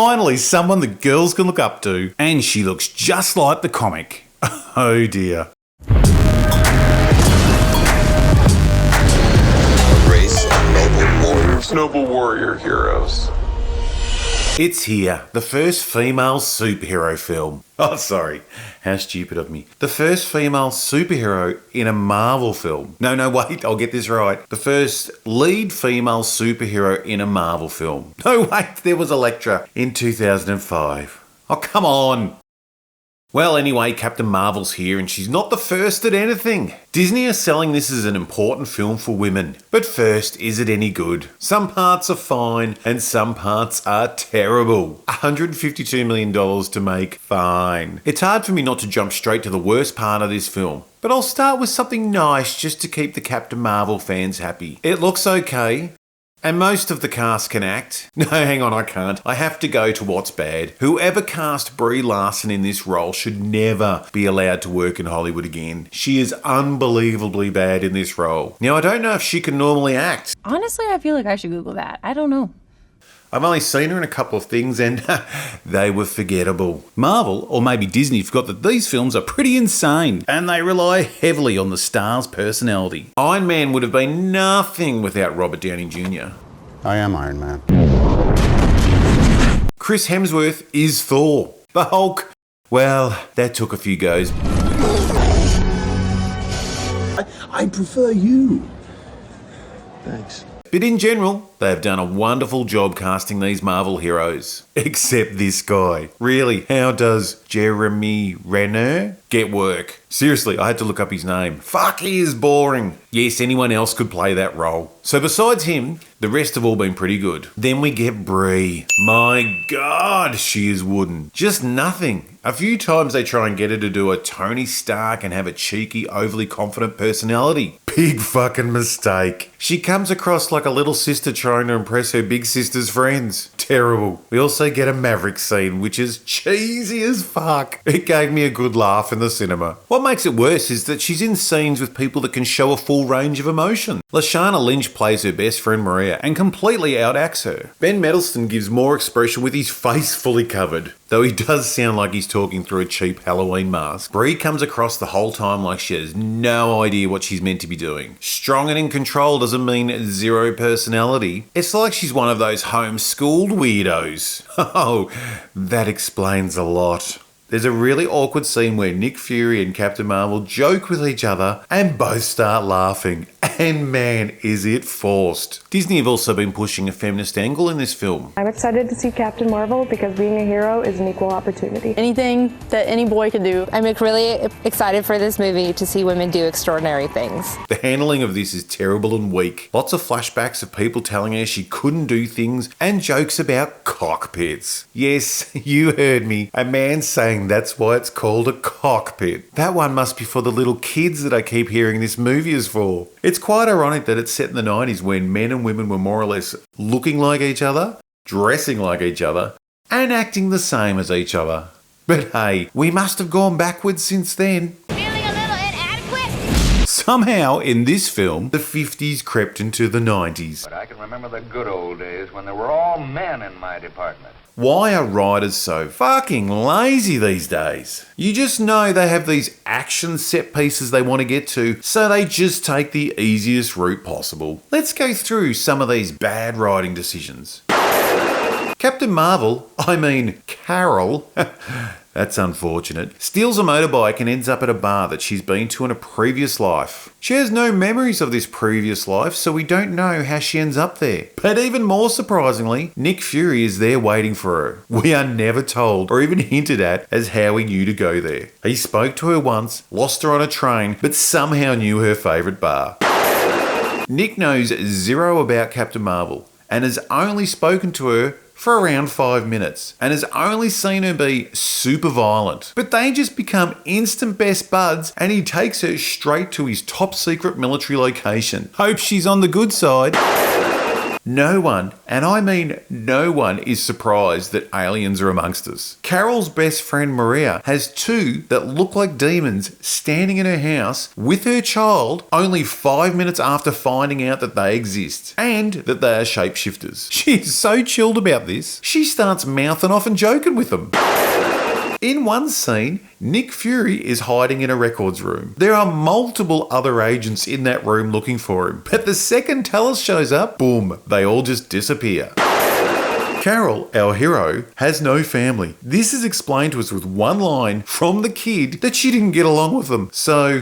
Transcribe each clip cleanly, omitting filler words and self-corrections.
Finally, someone the girls can look up to. And she looks just like the comic. Oh dear. A race of noble warriors. Noble warrior heroes. It's here, the first female superhero film. Oh, sorry. How stupid of me. The first female superhero in a Marvel film. No, wait, I'll get this right. The first lead female superhero in a Marvel film. No, wait, there was Elektra in 2005. Oh, come on. Well, anyway, Captain Marvel's here and she's not the first at anything. Disney are selling this as an important film for women. But first, is it any good? Some parts are fine and some parts are terrible. $152 million to make, fine. It's hard for me not to jump straight to the worst part of this film. But I'll start with something nice just to keep the Captain Marvel fans happy. It looks okay. And most of the cast can act. No, hang on, I can't. I have to go to what's bad. Whoever cast Brie Larson in this role should never be allowed to work in Hollywood again. She is unbelievably bad in this role. Now, I don't know if she can normally act. Honestly, I feel like I should Google that. I don't know. I've only seen her in a couple of things and they were forgettable. Marvel, or maybe Disney, forgot that these films are pretty insane and they rely heavily on the star's personality. Iron Man would have been nothing without Robert Downey Jr. I am Iron Man. Chris Hemsworth is Thor. The Hulk, well, that took a few goes. I prefer you. Thanks. But in general, they've done a wonderful job casting these Marvel heroes. Except this guy. Really, how does Jeremy Renner get work? Seriously, I had to look up his name. Fuck, he is boring. Yes, anyone else could play that role. So besides him, the rest have all been pretty good. Then we get Brie. My God, she is wooden. Just nothing. A few times they try and get her to do a Tony Stark and have a cheeky, overly confident personality. Big fucking mistake. She comes across like a little sister trying to impress her big sister's friends. Terrible. We also get a Maverick scene, which is cheesy as fuck. It gave me a good laugh in the cinema. What makes it worse is that she's in scenes with people that can show a full range of emotion. Lashana Lynch plays her best friend Maria and completely outacts her. Ben Mendelsohn gives more expression with his face fully covered, though he does sound like he's talking through a cheap Halloween mask. Brie comes across the whole time like she has no idea what she's meant to be doing. Strong and in control doesn't mean zero personality. It's like she's one of those homeschooled weirdos. Oh, that explains a lot. There's a really awkward scene where Nick Fury and Captain Marvel joke with each other and both start laughing. And man, is it forced. Disney have also been pushing a feminist angle in this film. I'm excited to see Captain Marvel because being a hero is an equal opportunity. Anything that any boy can do. I'm really excited for this movie to see women do extraordinary things. The handling of this is terrible and weak. Lots of flashbacks of people telling her she couldn't do things and jokes about cockpits. Yes, you heard me. A man saying that's why it's called a cockpit. That one must be for the little kids that I keep hearing this movie is for. It's quite ironic that it's set in the 90s when men and women were more or less looking like each other, dressing like each other, and acting the same as each other. But hey, we must have gone backwards since then. Feeling a little inadequate? Somehow, in this film, the 50s crept into the 90s. But I can remember the good old days when there were all men in my department. Why are writers so fucking lazy these days? You just know they have these action set pieces they want to get to, so they just take the easiest route possible. Let's go through some of these bad writing decisions. Captain Marvel, Carol, that's unfortunate, steals a motorbike and ends up at a bar that she's been to in a previous life. She has no memories of this previous life, so we don't know how she ends up there. But even more surprisingly, Nick Fury is there waiting for her. We are never told or even hinted at as how he knew to go there. He spoke to her once, lost her on a train, but somehow knew her favourite bar. Nick knows zero about Captain Marvel and has only spoken to her for around 5 minutes and has only seen her be super violent. But they just become instant best buds and he takes her straight to his top secret military location. Hope she's on the good side. No one, and I mean no one, is surprised that aliens are amongst us. Carol's best friend Maria has two that look like demons standing in her house with her child only 5 minutes after finding out that they exist and that they are shapeshifters. She's so chilled about this, she starts mouthing off and joking with them. In one scene, Nick Fury is hiding in a records room. There are multiple other agents in that room looking for him, but the second Talos shows up, boom, they all just disappear. Carol, our hero, has no family. This is explained to us with one line from the kid that she didn't get along with them. So,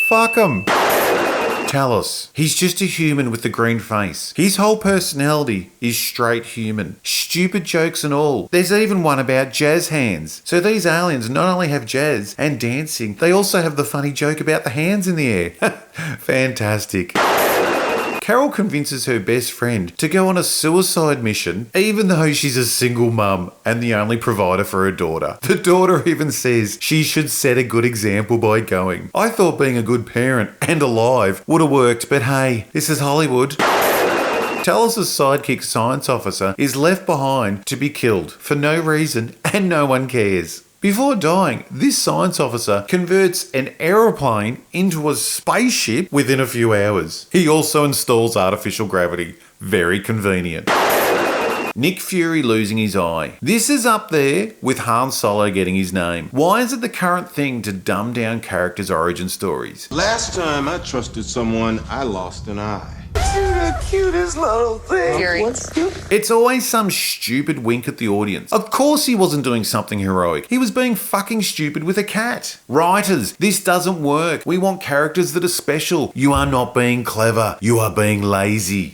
fuck him. Talos. He's just a human with the green face. His whole personality is straight human. Stupid jokes and all. There's even one about jazz hands. So these aliens not only have jazz and dancing, they also have the funny joke about the hands in the air. Fantastic. Carol convinces her best friend to go on a suicide mission, even though she's a single mum and the only provider for her daughter. The daughter even says she should set a good example by going. I thought being a good parent and alive would have worked, but hey, this is Hollywood. Talos' sidekick science officer is left behind to be killed for no reason and no one cares. Before dying, this science officer converts an aeroplane into a spaceship within a few hours. He also installs artificial gravity. Very convenient. Nick Fury losing his eye. This is up there with Han Solo getting his name. Why is it the current thing to dumb down characters' origin stories? Last time I trusted someone, I lost an eye. The cutest little thing. It's always some stupid wink at the audience. Of course he wasn't doing something heroic. He was being fucking stupid with a cat. Writers, this doesn't work. We want characters that are special. You are not being clever. You are being lazy.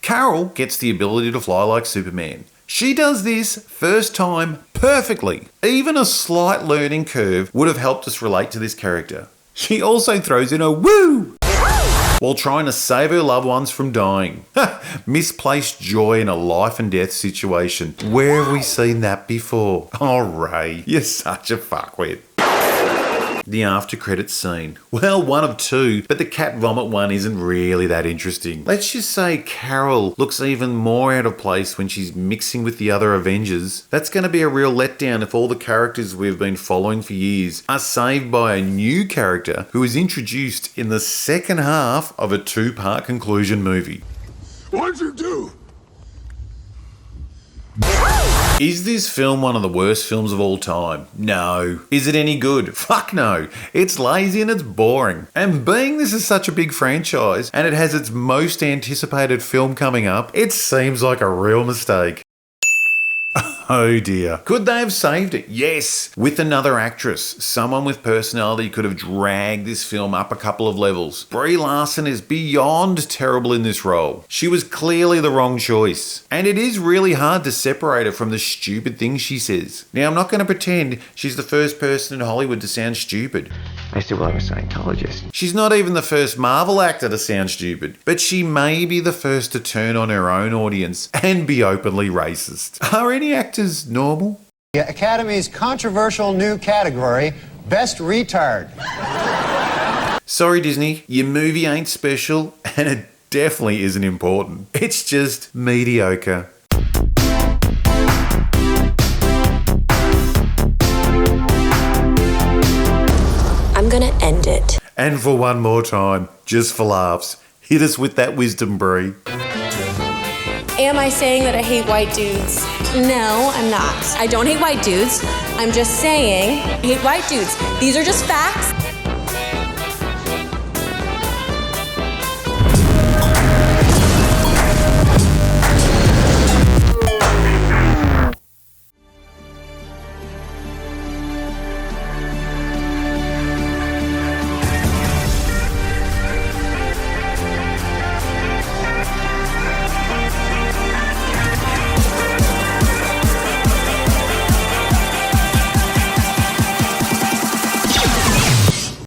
Carol gets the ability to fly like Superman. She does this first time perfectly. Even a slight learning curve would have helped us relate to this character. She also throws in a woo while trying to save her loved ones from dying. Misplaced joy in a life and death situation. Where have we seen that before? Oh, Ray, you're such a fuckwit. The after credits scene. Well, one of two, but the cat vomit one isn't really that interesting. Let's just say Carol looks even more out of place when she's mixing with the other Avengers. That's going to be a real letdown if all the characters we've been following for years are saved by a new character who is introduced in the second half of a 2-part conclusion movie. What'd you do? Is this film one of the worst films of all time? No. Is it any good? Fuck no. It's lazy and it's boring. And being this is such a big franchise and it has its most anticipated film coming up, it seems like a real mistake. Oh dear. Could they have saved it? Yes. With another actress. Someone with personality could have dragged this film up a couple of levels. Brie Larson is beyond terrible in this role. She was clearly the wrong choice. And it is really hard to separate her from the stupid things she says. Now, I'm not going to pretend she's the first person in Hollywood to sound stupid. I used to work with Scientologists. She's not even the first Marvel actor to sound stupid, but she may be the first to turn on her own audience and be openly racist. Are any actors normal? The Academy's controversial new category, Best Retard. Sorry, Disney, your movie ain't special, and it definitely isn't important. It's just mediocre. I'm gonna end it. And for one more time, just for laughs, hit us with that wisdom, Brie. Am I saying that I hate white dudes? No, I'm not. I don't hate white dudes. I'm just saying I hate white dudes. These are just facts.